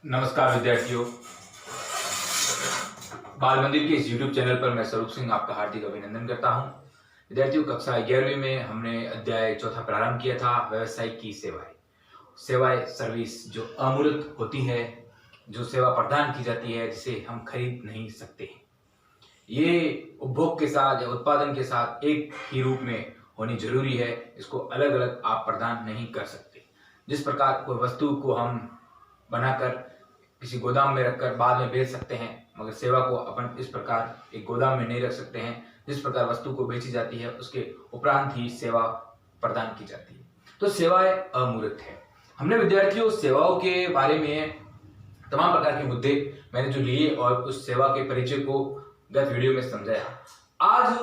नमस्कार विद्यार्थियों, बाल मंदिर के इस YouTube चैनल पर मैं स्वरूप सिंह आपका हार्दिक अभिनंदन करता हूं। विद्यार्थियों, कक्षा 11वीं में हमने अध्याय चौथा प्रारंभ किया था, व्यवसायिक की सेवाएं सर्विस जो अमूर्त होती है, जो सेवा प्रदान की जाती है, जिसे हम खरीद नहीं सकते। ये उपभोग के साथ या उत्पादन के साथ एक ही रूप में होनी जरूरी है। इसको अलग अलग आप प्रदान नहीं कर सकते। जिस प्रकार कोई वस्तु को हम बनाकर किसी गोदाम में रखकर बाद में बेच सकते हैं, मगर सेवा को अपन इस प्रकार एक गोदाम में नहीं रख सकते हैं। जिस प्रकार वस्तु को बेची जाती है उसके उपरांत ही सेवा प्रदान की जाती है। तो सेवाएं अमूर्त है। हमने विद्यार्थियों सेवाओं के बारे में तमाम प्रकार के मुद्दे मैंने जो लिए और उस सेवा के परिचय को गत वीडियो में समझाया। आज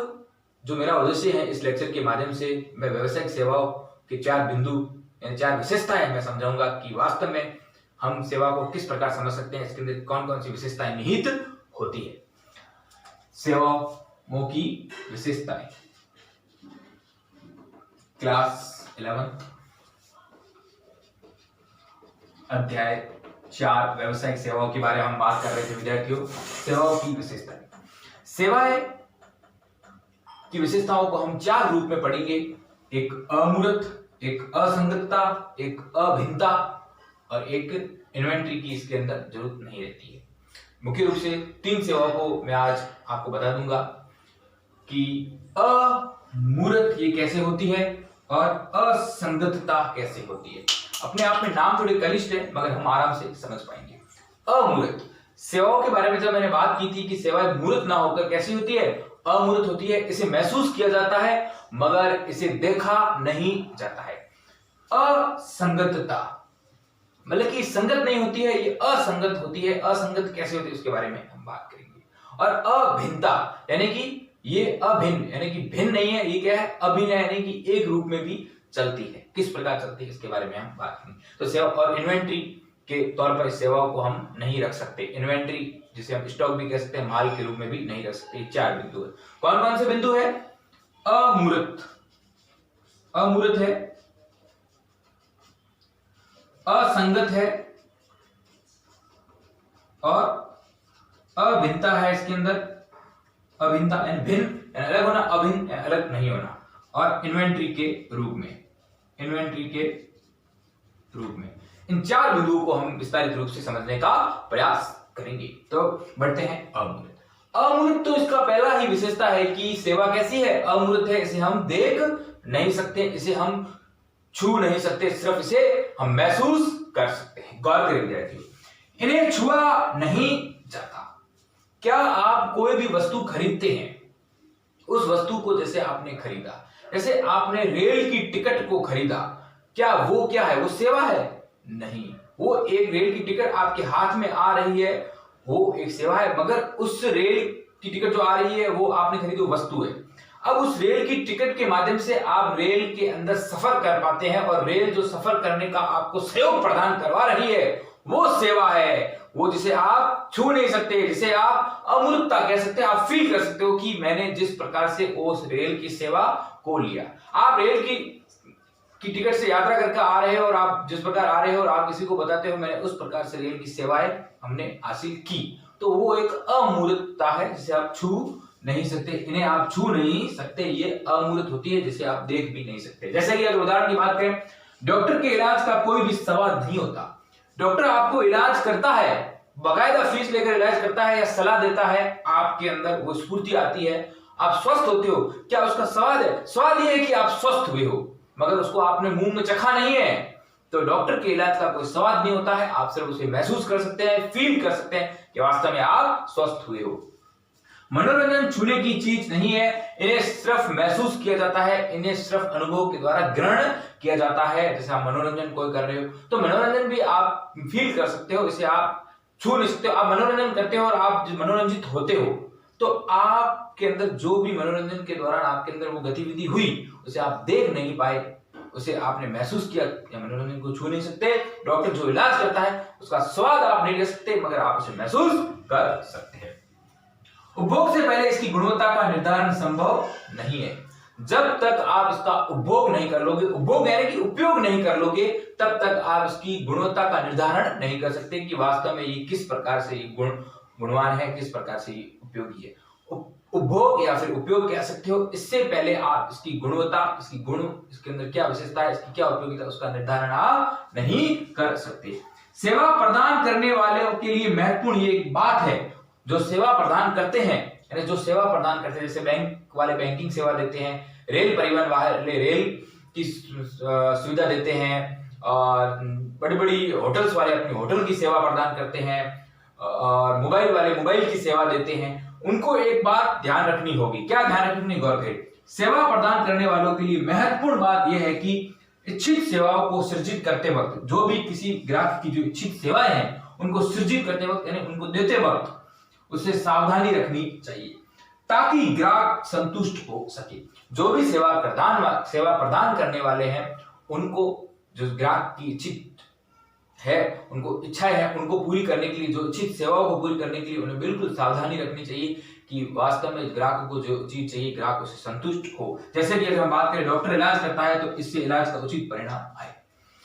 जो मेरा उद्देश्य है, इस लेक्चर के माध्यम से मैं व्यवसायिक सेवाओं के 4 बिंदु यानी 4 विशेषताएं मैं समझाऊंगा कि वास्तव में हम सेवा को किस प्रकार समझ सकते हैं, इसके अंदर कौन कौन सी विशेषताएं निहित होती है। सेवाओं की विशेषताएं, क्लास 11 अध्याय 4 व्यवसायिक सेवाओं के बारे में हम बात कर रहे थे विद्यार्थियों। सेवाओं की विशेषताएं, सेवाएं की विशेषताओं को हम 4 रूप में पढ़ेंगे। एक अमूर्त, एक असंगतता, एक अभिन्नता और एक इन्वेंट्री की इसके अंदर जरूरत नहीं रहती है। मुख्य रूप से 3 सेवाओं को मैं आज आपको बता दूंगा कि अमूर्त ये कैसे होती है और असंगतता कैसे होती है। अपने आप में नाम थोड़े कलिष्ठ है, मगर हम आराम से समझ पाएंगे। अमूर्त सेवाओं के बारे में जब मैंने बात की थी कि सेवाएं मूर्त ना होकर कैसी होती है, अमूर्त होती है। इसे महसूस किया जाता है मगर इसे देखा नहीं जाता है। असंगतता मतलब कि संगत नहीं होती है, ये असंगत होती है। असंगत कैसे होती है उसके बारे में हम बात करेंगे। और अभिन्नता यानी कि ये अभिन्न यानी कि भिन्न नहीं है, ये क्या है, अभिन्न है यानी कि एक रूप में भी चलती है। किस प्रकार चलती है इसके बारे में हम बात करेंगे। तो सेवा और इन्वेंट्री के तौर पर सेवाओं को हम नहीं रख सकते। इन्वेंट्री जिसे हम स्टॉक भी कह सकते हैं, माल के रूप में भी नहीं रख सकते। 4 बिंदु है। कौन कौन से बिंदु है? अमूर्त, अमूर्त है, असंगत है और अभिन्नता है। इसके अंदर अभिन्नता यानी भिन्न यानी अलग होना, अभिन्न यानी अलग नहीं होना। और इन्वेंट्री के रूप में, इन्वेंट्री के रूप में इन 4 बिंदुओं को हम विस्तारित रूप से समझने का प्रयास करेंगे। तो बढ़ते हैं अमूर्त। अमूर्त तो इसका पहला ही विशेषता है कि सेवा कैसी है, अमूर्त है। इसे हम देख नहीं सकते, इसे हम छू नहीं सकते, सिर्फ इसे हम महसूस कर सकते हैं। गौर करें विद्यार्थियों, इन्हें छुआ नहीं जाता। क्या आप कोई भी वस्तु खरीदते हैं, उस वस्तु को जैसे आपने खरीदा, जैसे आपने रेल की टिकट को खरीदा, क्या वो क्या है, वो सेवा है? नहीं। वो एक रेल की टिकट आपके हाथ में आ रही है, वो एक सेवा है। मगर उस रेल की टिकट जो आ रही है वो आपने खरीदी, वो वस्तु है। अब उस रेल की टिकट के माध्यम से आप रेल के अंदर सफर कर पाते हैं और रेल जो सफर करने का आपको सहयोग प्रदान करवा रही है वो सेवा है। वो जिसे आप छू नहीं सकते, जिसे आप अमूर्तता कह सकते हैं। आप फील कर सकते हो कि मैंने जिस प्रकार से उस रेल की सेवा को लिया। आप रेल की टिकट से यात्रा करके आ रहे हो और आप जिस प्रकार आ रहे हो और आप किसी को बताते हो मैंने उस प्रकार से रेल की सेवाएं हमने हासिल की, तो वो एक अमूर्तता है जिसे आप छू नहीं सकते। इन्हें आप छू नहीं सकते, ये अमूर्त होती है जिसे आप देख भी नहीं सकते। जैसे कि अगर उदाहरण की बात करें, डॉक्टर के इलाज का कोई भी स्वाद नहीं होता। डॉक्टर आपको इलाज करता है, बाकायदा फीस लेकर इलाज करता है या सलाह देता है, आपके अंदर वो स्फूर्ति आती है, आप स्वस्थ होते हो। क्या उसका स्वाद है? स्वाद ये है कि आप स्वस्थ हुए हो, मगर उसको आपने मुंह में चखा नहीं है। तो डॉक्टर के इलाज का कोई स्वाद नहीं होता है, आप सिर्फ उसे महसूस कर सकते हैं, फील कर सकते हैं कि वास्तव में आप स्वस्थ हुए हो। मनोरंजन छूने की चीज नहीं है, इन्हें सिर्फ महसूस किया जाता है, इन्हें सिर्फ अनुभव के द्वारा ग्रहण किया जाता है। जैसे आप मनोरंजन कोई कर रहे हो तो मनोरंजन भी आप फील कर सकते हो, इसे आप छू नहीं सकते हो। आप मनोरंजन करते हो और आप मनोरंजित होते हो, तो आपके अंदर जो भी मनोरंजन के दौरान आपके अंदर वो गतिविधि हुई उसे आप देख नहीं पाए, उसे आपने महसूस किया। या मनोरंजन को छू नहीं सकते। डॉक्टर जो इलाज करता है उसका स्वाद आप नहीं ले सकते, मगर आप उसे महसूस कर सकते हैं। उपभोग से पहले इसकी गुणवत्ता का निर्धारण संभव नहीं है। जब तक आप इसका उपभोग नहीं कर लोगे, उपभोग यानी कि उपयोग नहीं कर लोगे, तब तक आप इसकी गुणवत्ता का निर्धारण नहीं कर सकते कि वास्तव में ये किस प्रकार से गुणवान है, किस प्रकार से ये उपयोगी है। उपभोग या फिर उपयोग कह सकते हो, इससे पहले आप इसकी गुणवत्ता, इसकी गुण, इसके अंदर क्या विशेषता है, इसकी क्या उपयोगिता, उसका निर्धारण आप नहीं कर सकते। सेवा प्रदान करने वालों के लिए महत्वपूर्ण ये एक बात है, जो सेवा प्रदान करते हैं, यानी जो सेवा प्रदान करते हैं, जैसे बैंक वाले बैंकिंग सेवा देते हैं, रेल परिवहन वाले रेल की सुविधा देते हैं, और बड़ी बड़ी होटल्स वाले अपनी होटल की सेवा प्रदान करते हैं, और मोबाइल वाले मोबाइल की सेवा देते हैं। उनको एक बात ध्यान रखनी होगी, क्या ध्यान रखनी, गौर करें। सेवा प्रदान करने वालों के लिए महत्वपूर्ण बात यह है कि इच्छित सेवाओं को सृजित करते वक्त, जो भी किसी ग्राहक की जो इच्छित सेवाएं हैं उनको सृजित करते वक्त यानी उनको देते वक्त उसे सावधानी रखनी चाहिए, ताकि ग्राहक संतुष्ट हो सके। जो भी सेवा प्रदान करने वाले हैं, उनको जो ग्राहक की इच्छित है, उनको इच्छाएं हैं, उनको पूरी करने के लिए, जो इच्छित सेवाओं को पूरी करने के लिए उन्हें बिल्कुल सावधानी रखनी चाहिए कि वास्तव में ग्राहक को जो चीज चाहिए ग्राहक उसे संतुष्ट हो। जैसे कि अगर हम बात करें, डॉक्टर इलाज करता है तो इससे इलाज का उचित परिणाम आए।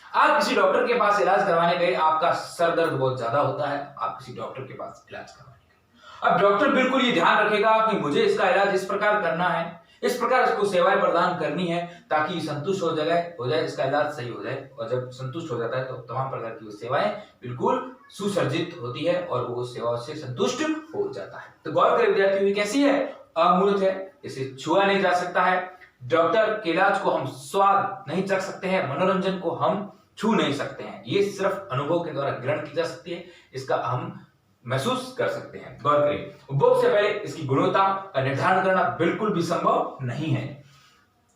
आप किसी डॉक्टर के पास इलाज करवाने गए, आपका सर दर्द बहुत ज्यादा होता है, आप किसी डॉक्टर के पास इलाज करवाने गए, अब डॉक्टर बिल्कुल ये ध्यान रखेगा कि मुझे इसका इलाज इस प्रकार करना है, इस प्रकार इसको सेवाएं प्रदान करनी है, ताकि संतुष्ट हो जाए, इसका इलाज सही हो जाए। और जब संतुष्ट हो जाता है तो तमाम प्रकार की वो सेवाएं बिल्कुल सुसर्जित होती है और वो सेवाओं से संतुष्ट हो जाता है। तो गौर करें विद्यार्थियों, ये कैसी है, अमूर्त है, इसे छुआ नहीं जा सकता है। डॉक्टर के इलाज को हम स्वाद नहीं चख सकते हैं, मनोरंजन को हम छू नहीं सकते हैं, ये सिर्फ अनुभव के द्वारा ग्रहण की जा सकती है, इसका हम महसूस कर सकते हैं। गौर करें, उपभोग से पहले इसकी गुणवत्ता का निर्धारण करना बिल्कुल भी संभव नहीं है।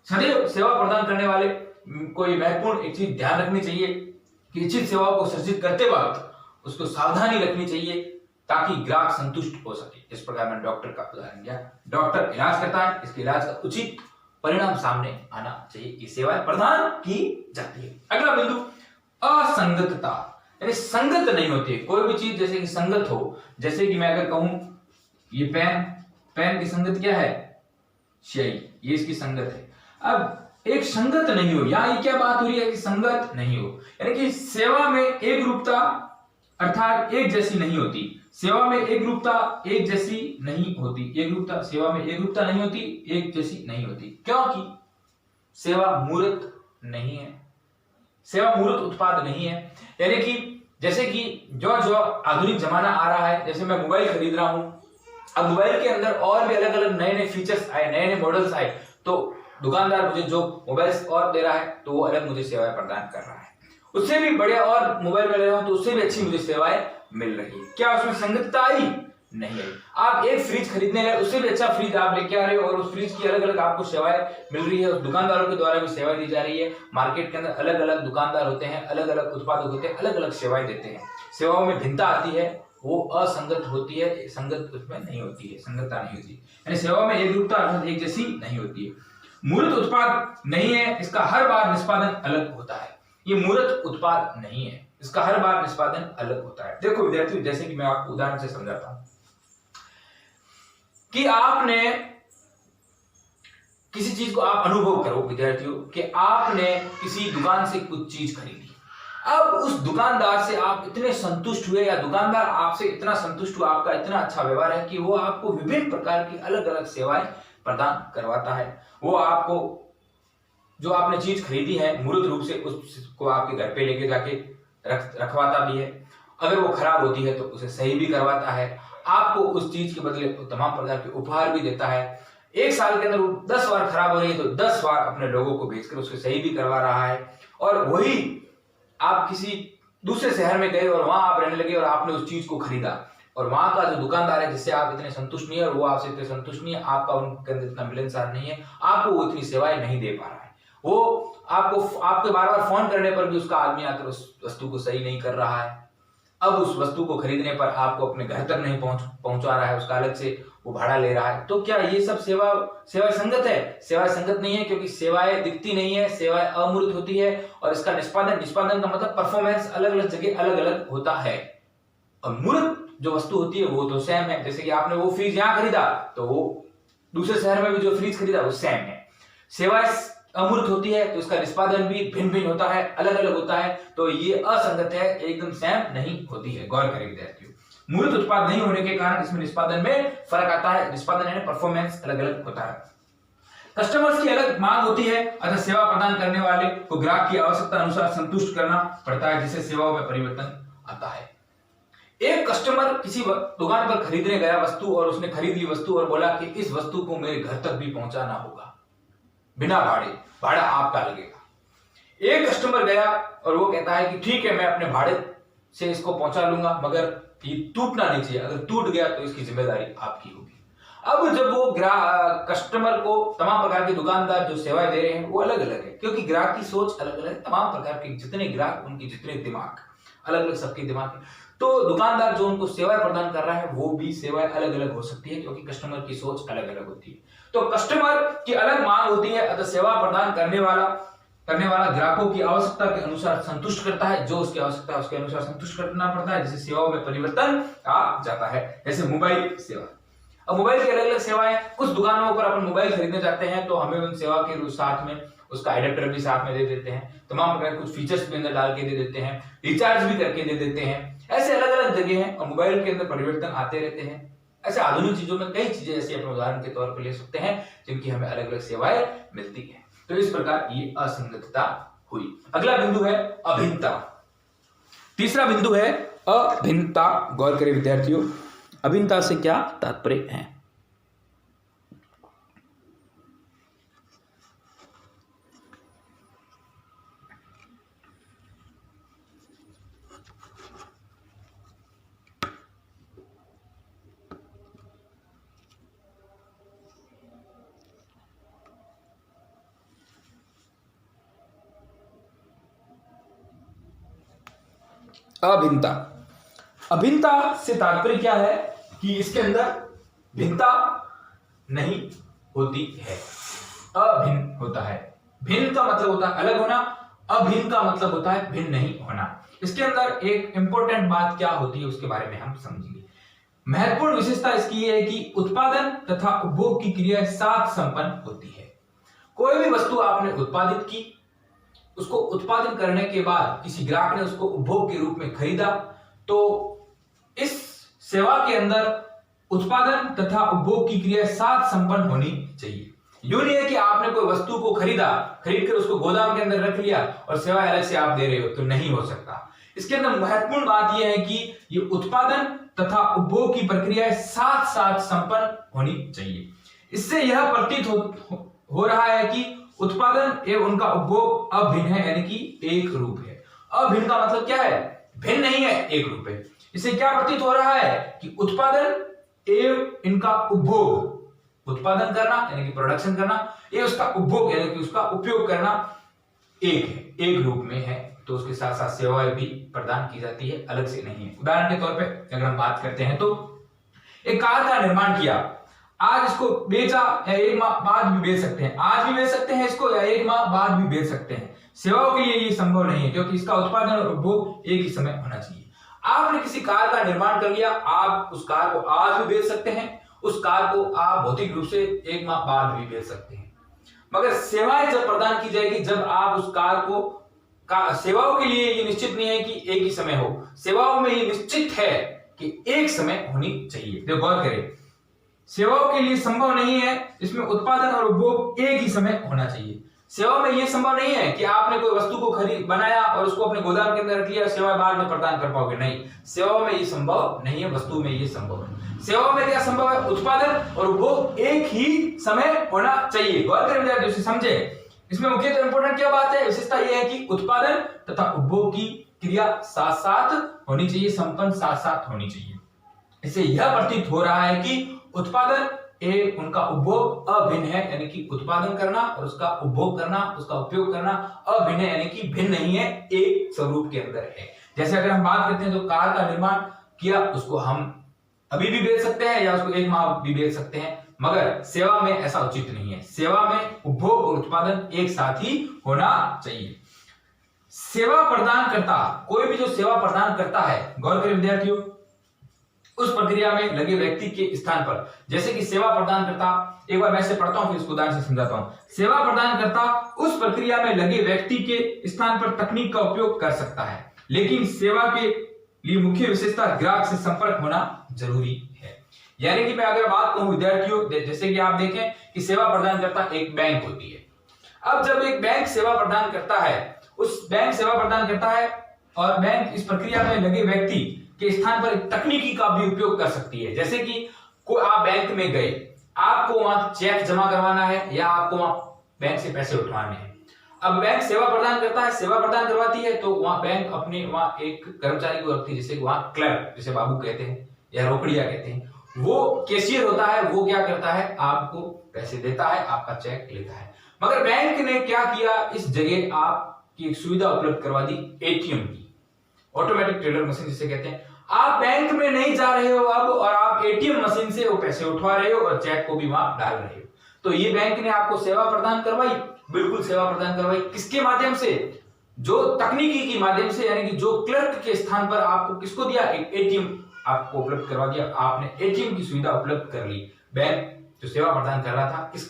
सदैव सेवा प्रदान करने वाले को ये महत्वपूर्ण एक चीज ध्यान रखनी चाहिए कि इच्छित सेवाओं को सृजित करते वक्त उसको सावधानी रखनी चाहिए, ताकि ग्राहक संतुष्ट हो सके। इस प्रकार मैंने डॉक्टर का उदाहरण दिया, डॉक्टर इलाज करता है, इसके इलाज का उचित परिणाम सामने आना चाहिए, ये सेवाएं प्रदान की जाती है। अगला बिंदु, असंगतता, यानी संगत नहीं होती कोई भी चीज, जैसे कि संगत हो, जैसे कि मैं अगर कहूं ये पेन की संगत क्या है, स्याही, ये इसकी संगत है। अब एक संगत नहीं हो, यहां ये क्या बात हो रही है कि संगत नहीं हो, यानी कि सेवा में एक रूपता अर्थात एक जैसी नहीं होती, सेवा में एक रूपता एक जैसी नहीं होती, एक रूपता सेवा में एक रूपता नहीं होती, एक जैसी नहीं होती, क्योंकि सेवा मूर्त नहीं है, सेवा मूर्त उत्पाद नहीं है। यानी कि जैसे कि जो आधुनिक जमाना आ रहा है, जैसे मैं मोबाइल खरीद रहा हूं, अब मोबाइल के अंदर और भी अलग अलग नए नए फीचर्स आए, नए नए मॉडल्स आए, तो दुकानदार मुझे जो मोबाइल और दे रहा है तो वो अलग मुझे सेवाएं प्रदान कर रहा है, उससे भी बढ़िया और मोबाइल में ले रहा हूं तो उससे भी अच्छी मुझे सेवाएं मिल रही है। क्या उसमें संगतता आई? नहीं आई। आप एक फ्रिज खरीदने गए, उससे भी अच्छा फ्रिज आप लेके आ रहे हो और उस फ्रिज की अलग अलग आपको सेवाएं मिल रही है, उस दुकानदारों के द्वारा भी सेवाएं दी जा रही है। मार्केट के अंदर अलग अलग दुकानदार होते हैं, अलग अलग उत्पादक होते हैं, अलग अलग सेवाएं देते हैं, सेवाओं में भिन्नता आती है, वो असंगत होती है, संगत उसमें नहीं होती है, संगतता नहीं होती, यानी सेवा में एक रूपता अर्थात एक जैसी नहीं होती है। मूर्त उत्पाद नहीं है, इसका हर बार निष्पादन अलग होता है, ये मूर्त उत्पाद नहीं है, इसका हर बार निष्पादन अलग होता है। देखो विद्यार्थियों, जैसे कि मैं आपको उदाहरण से समझाता हूं कि आपने किसी चीज को आप अनुभव करो विद्यार्थियों कि आपने किसी दुकान से कुछ चीज खरीदी, अब उस दुकानदार से आप इतने संतुष्ट हुए या दुकानदार आपसे इतना संतुष्ट हुआ, आपका इतना अच्छा व्यवहार है कि वो आपको विभिन्न प्रकार की अलग अलग सेवाएं प्रदान करवाता है। वो आपको जो आपने चीज खरीदी है मूर्त रूप से उसको आपके घर पे लेके जाके रखवाता भी है, अगर वो खराब होती है तो उसे सही भी करवाता है, आपको उस चीज के बदले तमाम प्रकार के उपहार भी देता है। एक साल के अंदर वो 10 बार खराब हो रही है तो 10 बार अपने लोगों को भेजकर उसको सही भी करवा रहा है। और वही आप किसी दूसरे शहर में गए और वहां आप रहने लगे और आपने उस चीज को खरीदा और वहां का जो दुकानदार है जिससे आप इतने संतुष्ट नहीं है और वो आपसे इतने संतुष्ट नहीं है, आपका उनके अंदर इतना मिलनसार नहीं है, आपको वो इतनी सेवाएं नहीं दे पा रहा है, वो आपको आपके बार बार फोन करने पर भी उसका आदमी आकर उस वस्तु को सही नहीं कर रहा है। अब उस वस्तु को खरीदने पर आपको अपने घर तक नहीं पहुंचा रहा है, उसका अलग से वो भाड़ा ले रहा है। तो क्या ये सब सेवा संगत है? सेवा संगत नहीं है, क्योंकि सेवाएं दिखती नहीं है, सेवाएं अमूर्त होती है और इसका निष्पादन का मतलब परफॉर्मेंस अलग अलग जगह अलग अलग होता है। और मूर्त जो वस्तु होती है वो तो सेम है, जैसे कि आपने वो फ्रिज यहाँ खरीदा तो वो दूसरे शहर में भी जो फ्रिज खरीदा वो सेम है। सेवाएं अमूर्त होती है तो इसका निष्पादन भी भिन्न भिन्न होता है, अलग अलग होता है, तो ये असंगत है, एकदम सेम नहीं होती है। गौर करें विद्यार्थियों, मूर्त उत्पाद नहीं होने के कारण इसमें निष्पादन में फर्क आता है, निष्पादन यानी परफॉर्मेंस अलग अलग होता है। कस्टमर्स की अलग मांग होती है, अतः सेवा प्रदान करने वाले को ग्राहक की आवश्यकता अनुसार संतुष्ट करना पड़ता है, जिससे सेवाओं में परिवर्तन आता है। एक कस्टमर किसी दुकान पर खरीदने गया वस्तु और उसने खरीद ली वस्तु और बोला कि इस वस्तु को मेरे घर तक भी पहुंचाना होगा बिना भाड़े, भाड़ा आपका लगेगा। एक कस्टमर गया और वो कहता है कि ठीक है मैं अपने भाड़े से इसको पहुंचा लूंगा, मगर ये टूटना नहीं चाहिए, अगर टूट गया तो इसकी जिम्मेदारी आपकी होगी। अब जब वो कस्टमर को तमाम प्रकार के दुकानदार जो सेवाएं दे रहे हैं वो अलग अलग है, क्योंकि ग्राहक की सोच अलग अलग है, तमाम प्रकार के जितने ग्राहक उनकी जितने दिमाग अलग अलग, सबके दिमाग है, तो दुकानदार जो उनको सेवाएं प्रदान कर रहा है वो भी सेवाएं अलग अलग हो सकती है, क्योंकि कस्टमर की सोच अलग अलग होती है। तो कस्टमर की अलग मांग होती है, अतः सेवा प्रदान करने वाला ग्राहकों की आवश्यकता के अनुसार संतुष्ट करता है, जो उसकी आवश्यकता है उसके अनुसार संतुष्ट करना पड़ता है, जिससे सेवाओं में परिवर्तन आ जाता है। जैसे मोबाइल सेवा, अब मोबाइल की अलग अलग सेवाएं, कुछ दुकानों पर अपन मोबाइल खरीदने जाते हैं तो हमें उन सेवा के साथ में उसका एडेप्टर भी साथ में दे देते हैं, तमाम प्रकार कुछ फीचर्स भी अंदर डाल के दे देते हैं, रिचार्ज भी करके दे देते हैं। ऐसे अलग अलग जगह हैं और मोबाइल के अंदर परिवर्तन आते रहते हैं। ऐसे आधुनिक चीजों में कई चीजें ऐसी अपने उदाहरण के तौर पर ले सकते हैं जिनकी हमें अलग अलग सेवाएं मिलती है। तो इस प्रकार ये असंगतता हुई। अगला बिंदु है अभिन्नता। तीसरा बिंदु है अभिन्नता। गौर करें विद्यार्थियों, अभिन्नता से क्या तात्पर्य है। अभिन्नता, अभिन्नता से तात्पर्य क्या है कि इसके अंदर भिन्नता नहीं होती है, अभिन्न होता है। भिन्न का मतलब होता है अलग होना, अभिन्न का मतलब होता है भिन्न नहीं होना। इसके अंदर एक इंपॉर्टेंट बात क्या होती है उसके बारे में हम समझेंगे। महत्वपूर्ण विशेषता इसकी है कि उत्पादन तथा उपभोग की क्रिया साथ संपन्न होती है। कोई भी वस्तु आपने उत्पादित की, उसको उत्पादन करने के बाद किसी ग्राहक ने उसको उपभोग के रूप में खरीदा, तो इस सेवा के अंदर उत्पादन तथा उपभोग की क्रिया साथ संपन्न होनी चाहिए। यूं नहीं है कि आपने कोई वस्तु को खरीदा, खरीद कर उसको गोदाम के अंदर रख लिया और सेवा अलग से आप दे रहे हो, तो नहीं हो सकता। इसके अंदर महत्वपूर्ण बात यह है कि ये उत्पादन तथा उपभोग की प्रक्रिया साथ साथ संपन्न होनी चाहिए। इससे यह प्रतीत हो रहा है कि उत्पादन एवं उनका उपभोग अभिन्न है, यानी कि एक रूप है। अभिन्न का मतलब क्या है, भिन्न नहीं है, एक रूप है। इससे क्या प्रतीत हो रहा है कि उत्पादन एवं इनका उपभोग, उत्पादन करना यानी कि प्रोडक्शन करना, ये उसका उपभोग यानी कि उसका उपयोग करना एक है, एक रूप में है। तो उसके साथ साथ सेवाएं भी प्रदान की जाती है, अलग से नहीं है। उदाहरण के तौर पे अगर हम बात करते हैं तो एक कार का निर्माण किया, आज इसको बेचा या एक माह बाद भी बेच सकते हैं, आज भी बेच सकते हैं इसको, या एक माह बाद भी बेच सकते हैं। सेवाओं के लिए ये संभव नहीं है, क्योंकि इसका उत्पादन और उपभोग एक ही समय होना चाहिए। आपने किसी कार का निर्माण कर लिया, आप उस कार को आज भी बेच सकते हैं, उस कार को आप भौतिक रूप से एक माह बाद भी बेच सकते हैं। मगर सेवाएं जब प्रदान की जाएगी, जब आप उस कार को सेवाओं के लिए ये निश्चित नहीं है कि एक ही समय हो, सेवाओं में ये निश्चित है कि एक समय होनी चाहिए। देखो गौर करें, सेवाओं के लिए संभव नहीं है, इसमें उत्पादन और उपभोग एक ही समय होना चाहिए। सेवा में यह संभव नहीं है कि आपने कोई वस्तु को खरीद बनाया और उसको अपने गोदाम के अंदर रख लिया, सेवा बाद में प्रदान कर पाओगे, नहीं। सेवा में ये संभव नहीं है, वस्तु में ये संभव है। सेवा में क्या संभव है, उत्पादन और उपभोग एक ही समय होना चाहिए। गौर करें विद्यार्थी, समझे। इसमें मुख्यतः इंपोर्टेंट क्या बात है, विशेषता यह है कि उत्पादन तथा उपभोग की क्रिया साथ साथ होनी चाहिए, संपन्न साथ साथ होनी चाहिए। इससे यह प्रतीत हो रहा है कि उत्पादन एवं उनका उपभोग अभिन्न है, यानी कि उत्पादन करना और उसका उपभोग करना, उसका उपयोग करना अभिन्न है, यानी कि भिन्न नहीं है, एक स्वरूप के अंदर है। जैसे अगर हम बात करते हैं तो कार का निर्माण किया, उसको हम अभी भी बेच सकते हैं या उसको एक माह भी बेच सकते हैं, मगर सेवा में ऐसा उचित नहीं है। सेवा में उपभोग और उत्पादन एक साथ ही होना चाहिए। सेवा प्रदान करता, कोई भी जो सेवा प्रदान करता है, गौर करें विद्यार्थियों, उस प्रक्रिया में लगे व्यक्ति के स्थान पर, जैसे कि सेवा प्रदान करता, एक बार मैं इसे पढ़ता हूं फिर इसको उदाहरण से समझाता हूं। सेवा प्रदान करता उस प्रक्रिया में लगे व्यक्ति के स्थान पर तकनीक का उपयोग कर सकता है, लेकिन सेवा के लिए मुख्य विशेषता ग्राहक से संपर्क होना जरूरी है। यानी कि मैं अगर बात कहूं विद्यार्थियों, जैसे कि आप देखें कि सेवा प्रदान करता एक बैंक होती है। अब जब एक बैंक सेवा प्रदान करता है, उस बैंक सेवा प्रदान करता है और बैंक इस प्रक्रिया में लगे व्यक्ति के स्थान पर तकनीकी का भी उपयोग कर सकती है। जैसे कि कोई आप बैंक में गए, आपको वहां चेक जमा करवाना है या आपको वहां बैंक से पैसे उठवाने हैं। अब बैंक सेवा प्रदान करता है, सेवा प्रदान करवाती है, तो वहां बैंक अपने वहां एक कर्मचारी को रखती है, जैसे वहां क्लर्क, जैसे बाबू कहते हैं या रोकड़िया कहते हैं, वो कैशियर होता है। वो क्या करता है, आपको पैसे देता है, आपका चेक लेता है। मगर बैंक ने क्या किया, इस जगह आपकी एक सुविधा उपलब्ध करवा दी एटीएम की, ऑटोमेटिक टेलर मशीन जिसे कहते हैं। आप बैंक में नहीं जा रहे हो अब, और आप एटीएम मशीन से वो पैसे उठवा रहे हो और चेक को भी वहां डाल रहे हो। तो ये बैंक ने आपको सेवा प्रदान करवाई, बिल्कुल सेवा प्रदान करवाई। किसके माध्यम से, जो तकनीकी के माध्यम से, यानी कि जो क्लर्क के स्थान पर आपको किसको दिया, एक एटीएम आपको उपलब्ध करवा दिया। आपने एटीएम की सुविधा उपलब्ध कर ली। बैंक जो सेवा प्रदान कर रहा था, किस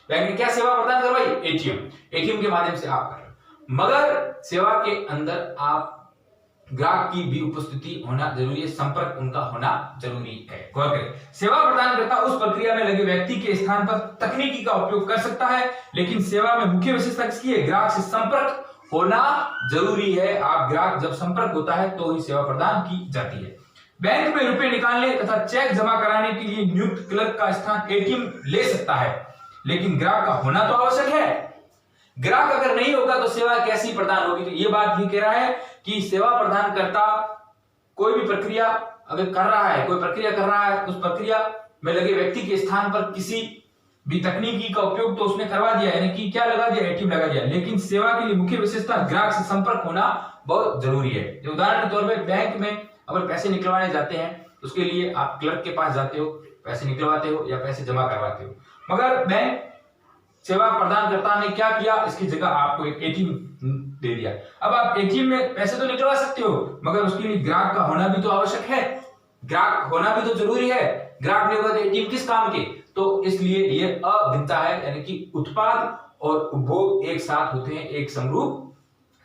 बैंक ने क्या सेवा प्रदान करवाई, एटीएम के माध्यम से आप कर रहे हो। मगर सेवा के अंदर आप ग्राहक की भी उपस्थिति होना जरूरी है, संपर्क उनका होना जरूरी है। गौर करें, सेवा प्रदान करता उस प्रक्रिया में लगे व्यक्ति के स्थान पर तकनीकी का उपयोग कर सकता है, लेकिन सेवा में मुख्य विशेषता किसकी है, ग्राहक से संपर्क होना जरूरी है। आप ग्राहक जब संपर्क होता है तो ही सेवा प्रदान की जाती है। बैंक में रुपए निकालने तथा चेक जमा कराने के लिए नियुक्त क्लर्क का स्थान एटीएम ले सकता है, लेकिन ग्राहक का होना तो आवश्यक है। ग्राहक अगर नहीं होगा तो सेवा कैसी प्रदान होगी। तो ये बात ये कह रहा है कि सेवा प्रदान करता कोई भी प्रक्रिया अगर कर रहा है, कोई प्रक्रिया कर रहा है, उस प्रक्रिया में लगे व्यक्ति के स्थान पर किसी भी तकनीकी का उपयोग तो उसने करवा दिया, यानी कि क्या लगा दिया, एटीएम लगा दिया, लेकिन सेवा के लिए मुख्य विशेषता ग्राहक से संपर्क होना बहुत जरूरी है। उदाहरण के तौर पर बैंक में अगर पैसे निकलवाने जाते हैं, उसके लिए आप क्लर्क के पास जाते हो, पैसे निकलवाते हो या पैसे जमा करवाते हो। मगर बैंक सेवा प्रदानकर्ता ने क्या किया, इसकी जगह आपको एक एटीएम दे दिया। अब आप एटीएम में पैसे तो निकलवा सकते हो, मगर उसके लिए ग्राहक का होना भी तो आवश्यक है, ग्राहक होना भी तो जरूरी है। ग्राहक नहीं होगा तो एटीएम किस काम के। तो इसलिए ये अभिन्नता है, यानी कि उत्पाद और उपभोग एक साथ होते हैं, एक समरूप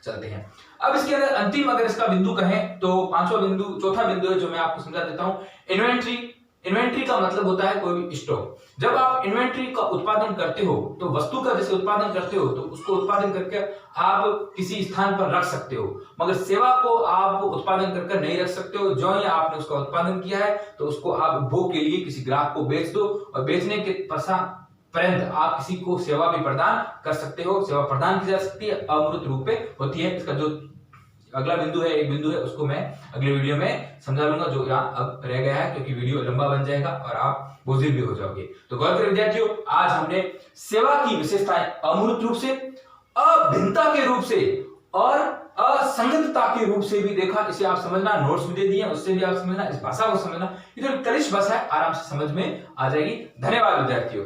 चलते हैं। अब इसके अंदर अंतिम अगर इसका बिंदु कहें तो चौथा बिंदु है जो मैं आपको समझा देता हूं, इन्वेंट्री। इन्वेंट्री का मतलब होता है कोई भी स्टॉक। जब आप इन्वेंट्री का उत्पादन करते हो तो वस्तु का जैसे उत्पादन करते हो तो उसको उत्पादन करके आप किसी स्थान पर रख सकते हो, मगर सेवा को आप उत्पादन करके नहीं रख सकते हो। जो ही आपने उसका उत्पादन किया है तो उसको आप उपभोग के लिए किसी ग्राहक को बेच दो, और बेचने के पश्चात आप किसी को सेवा भी प्रदान कर सकते हो। सेवा प्रदान की जा सकती है, अमूर्त रूप में होती है। इसका जो अगला बिंदु है, एक बिंदु है, उसको मैं अगले वीडियो में समझा लूंगा, जो यहाँ अब रह गया है, क्योंकि वीडियो लंबा बन जाएगा और आप बोझिल भी हो जाओगे। तो गौर करें विद्यार्थियों, आज हमने सेवा की विशेषताएं अमूर्त रूप से, अभिन्नता के रूप से और असंगतता के रूप से भी देखा। इसे आप समझना, नोट्स भी दे दिए, उससे भी आप समझना, इस भाषा को समझना। ये थोड़ी कलिश भाषा है, आराम से समझ में आ जाएगी। धन्यवाद विद्यार्थियों।